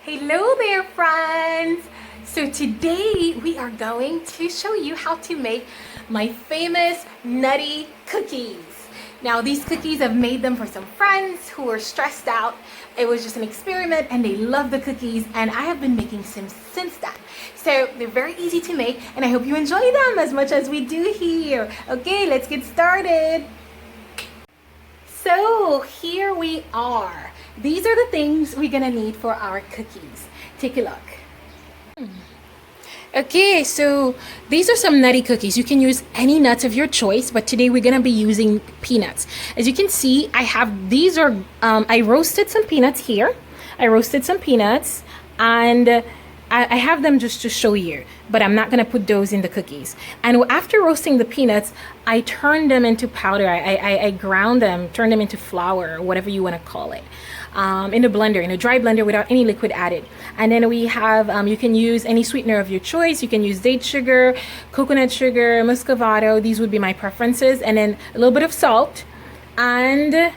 Hello there, friends! So today we are going to show you how to make my famous nutty cookies. Now these cookies, I've made them for some friends who were stressed out. It was just an experiment and they love the cookies, and I have been making some since then. So they're very easy to make and I hope you enjoy them as much as we do here. Okay, let's get started. So here we are. These are the things we're gonna need for our cookies. Take a look. Okay, so these are some nutty cookies. You can use any nuts of your choice, but today we're gonna be using peanuts. As you can see, I roasted some peanuts here. I roasted some peanuts and I have them just to show you, but I'm not gonna put those in the cookies. And after roasting the peanuts, I turned them into powder. I ground them, turned them into flour, or whatever you wanna call it, in a blender, in a dry blender without any liquid added. And then we have, you can use any sweetener of your choice. You can use date sugar, coconut sugar, Muscovado. These would be my preferences. And then a little bit of salt. And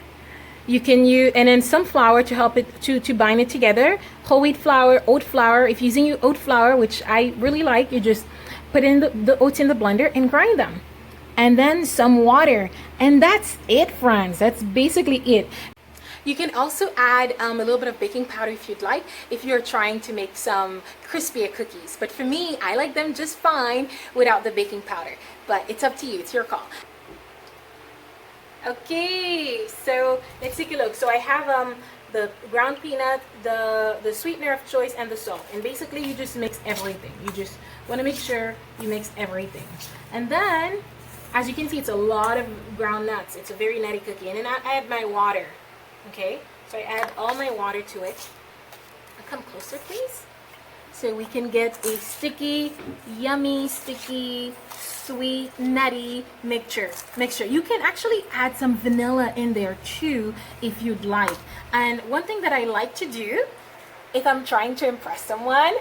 you can use, and then some flour to help it to bind it together. Whole wheat flour, oat flour. If you're using oat flour, which I really like, you just put in the oats in the blender and grind them. And then some water. And that's it, friends. That's basically it. You can also add a little bit of baking powder if you'd like, if you're trying to make some crispier cookies. But for me, I like them just fine without the baking powder. But it's up to you. It's your call. Okay, so let's take a look. So I have the ground peanut, the sweetener of choice, and the salt. And basically you just mix everything. You just want to make sure you mix everything. And then, as you can see, it's a lot of ground nuts. It's a very nutty cookie. And then I add my water. Okay, so I add all my water to it. Come closer, please. So we can get a sticky, yummy, sticky, sweet, nutty mixture. You can actually add some vanilla in there too if you'd like. And one thing that I like to do, if I'm trying to impress someone,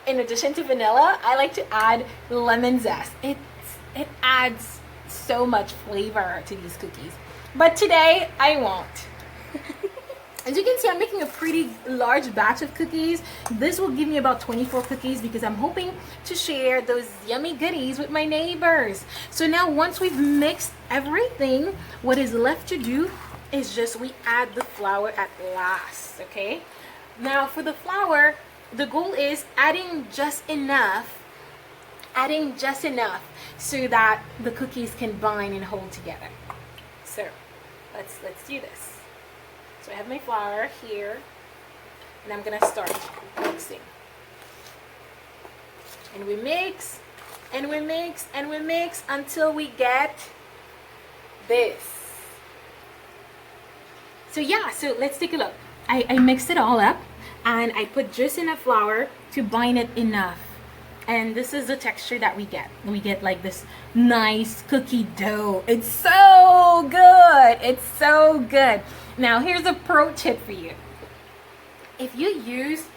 in addition to vanilla, I like to add lemon zest. It adds so much flavor to these cookies. But today, I won't. As you can see, I'm making a pretty large batch of cookies. This will give me about 24 cookies because I'm hoping to share those yummy goodies with my neighbors. So now once we've mixed everything, what is left to do is just we add the flour at last, okay? Now for the flour, the goal is adding just enough so that the cookies can bind and hold together. So let's do this. So I have my flour here, and I'm gonna start mixing. And we mix, and we mix, and we mix until we get this. So yeah, so let's take a look. I mixed it all up, and I put just enough flour to bind it enough. And this is the texture that we get. We get like this nice cookie dough. It's so good. It's so good. Now here's a pro tip for you. If you use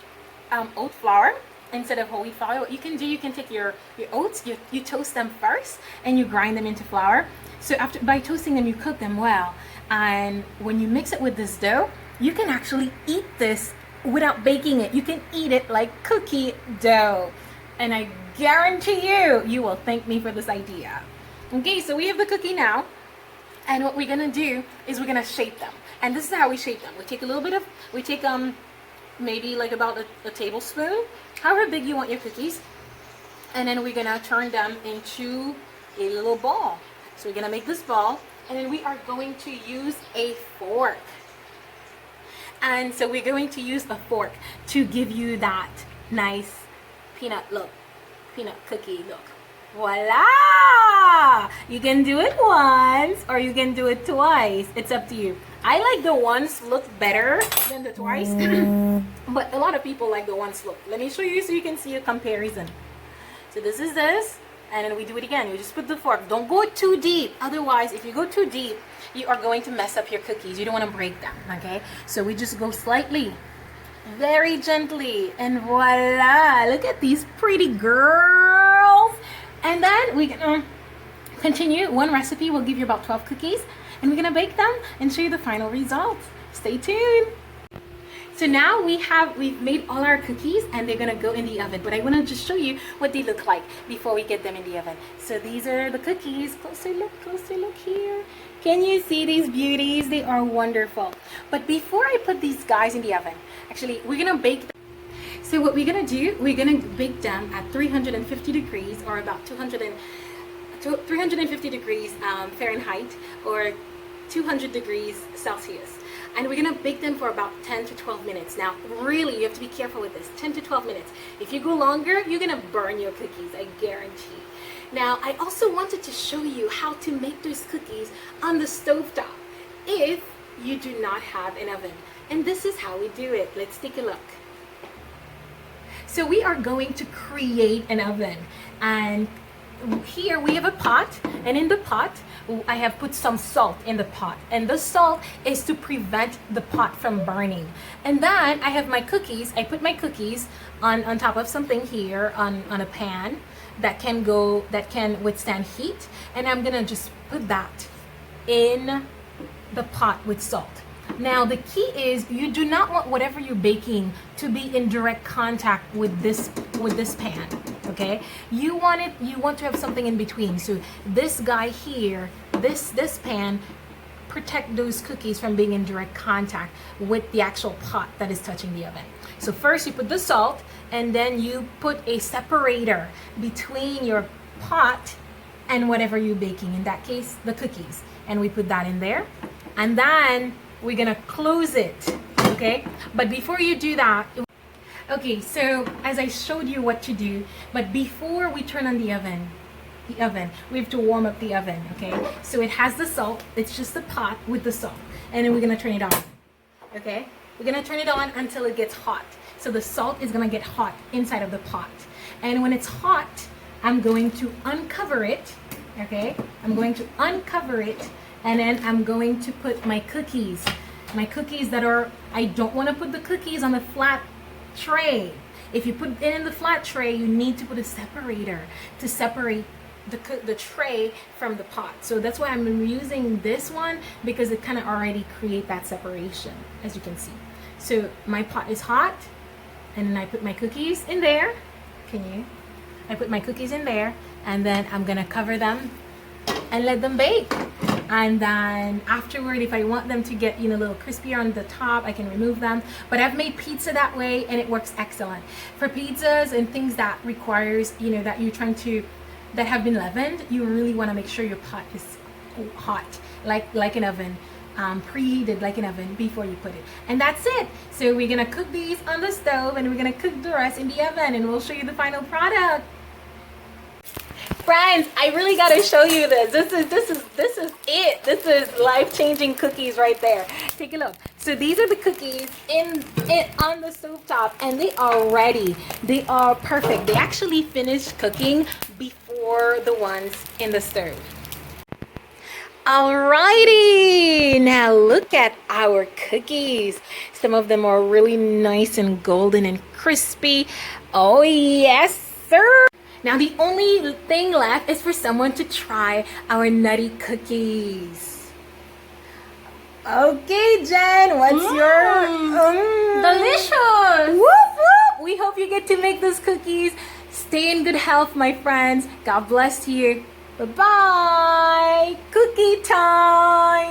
oat flour instead of whole wheat flour, what you can do, you can take your oats, you toast them first and you grind them into flour. So by toasting them, you cook them well. And when you mix it with this dough, you can actually eat this without baking it. You can eat it like cookie dough. And I guarantee you will thank me for this idea. Okay, so we have the cookie now. And what we're gonna do is we're gonna shape them. And this is how we shape them. We take a little bit of, maybe like about a tablespoon, however big you want your cookies. And then we're gonna turn them into a little ball. So we're gonna make this ball, and then we are going to use a fork. And so we're going to use a fork to give you that nice peanut cookie look. Voila! You can do it once or you can do it twice. It's up to you. I like the once look better than the twice. But a lot of people like the once look. Let me show you so you can see a comparison. So this is this, and then we do it again. You just put the fork. Don't go too deep. Otherwise, if you go too deep, you are going to mess up your cookies. You don't want to break them, okay? So we just go slightly, very gently, and voila! Look at these pretty girls. And then we can continue. One recipe will give you about 12 cookies, and we're gonna bake them and show you the final results. Stay tuned. So now we've made all our cookies and they're gonna go in the oven. But I wanna just show you what they look like before we get them in the oven. So these are the cookies. Closer look here. Can you see these beauties? They are wonderful. But before I put these guys in the oven, actually we're gonna bake them. So what we're gonna do, we're gonna bake them at 350 degrees or about 350 degrees Fahrenheit or 200 degrees Celsius. And we're gonna bake them for about 10 to 12 minutes. Now, really, you have to be careful with this, 10 to 12 minutes. If you go longer, you're gonna burn your cookies, I guarantee. Now, I also wanted to show you how to make those cookies on the stovetop if you do not have an oven. And this is how we do it. Let's take a look. So we are going to create an oven, and here we have a pot, and in the pot I have put some salt in the pot, and the salt is to prevent the pot from burning. And then I have my cookies. I put my cookies on top of something here on a pan that can withstand heat, and I'm gonna just put that in the pot with salt. Now the key is you do not want whatever you're baking to be in direct contact with this pan, okay? You want to have something in between. So this guy here, this pan, protect those cookies from being in direct contact with the actual pot that is touching the oven. So first you put the salt, and then you put a separator between your pot and whatever you're baking, in that case the cookies, and we put that in there, and then we're gonna close it, okay? But before you do that, okay, so as I showed you what to do, but before we turn on the oven, we have to warm up the oven, okay? So it has the salt, it's just the pot with the salt, and then we're gonna turn it on, okay? We're gonna turn it on until it gets hot. So the salt is gonna get hot inside of the pot. And when it's hot, I'm going to uncover it, okay? I'm going to uncover it, and then I'm going to put my cookies that are, I don't want to put the cookies on the flat tray. If you put it in the flat tray, you need to put a separator to separate the tray from the pot. So that's why I'm using this one, because it kind of already create that separation, as you can see. So my pot is hot, and then I put my cookies in there. I put my cookies in there, and then I'm gonna cover them and let them bake. And then afterward, if I want them to get, a little crispier on the top, I can remove them. But I've made pizza that way, and it works excellent. For pizzas and things that requires, that you're trying to, that have been leavened, you really want to make sure your pot is hot, like an oven, preheated like an oven before you put it. And that's it. So we're gonna cook these on the stove, and we're gonna cook the rest in the oven, and we'll show you the final product. Friends, I really gotta show you this. This is it. This is life-changing cookies right there. Take a look. So these are the cookies on the stovetop, and they are ready. They are perfect. They actually finished cooking before the ones in the stove. Alrighty, now look at our cookies. Some of them are really nice and golden and crispy. Oh yes, sir. Now the only thing left is for someone to try our nutty cookies. Okay, Jen, what's your... Delicious! Whoop, whoop. We hope you get to make those cookies. Stay in good health, my friends. God bless you. Bye-bye. Cookie time.